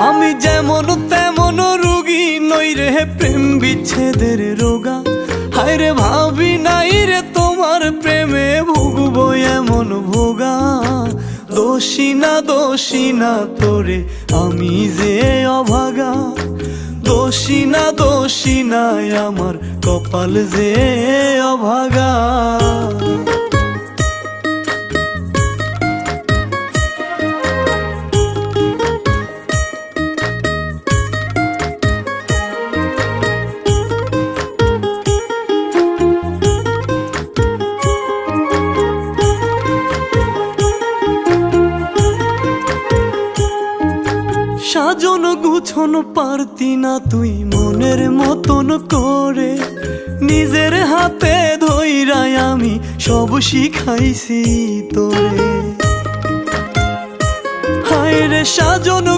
আমি যেমন তেমন রোগী নই রে প্রেম বিচ্ছেদের রোগা। হায় রে ভাবি নাই রে তোমার প্রেমে ভুগবো এমন ভোগা। দোষী না তোরে আমি যে অভাগা। দোষী না আমার কপাল যে অভাগা। সাজন গুছন পারতি না তুই মনের মতন করে। নিজের হাতে ধইরাই আমি সব শিখাইছি তোরে। হায় রে সাজন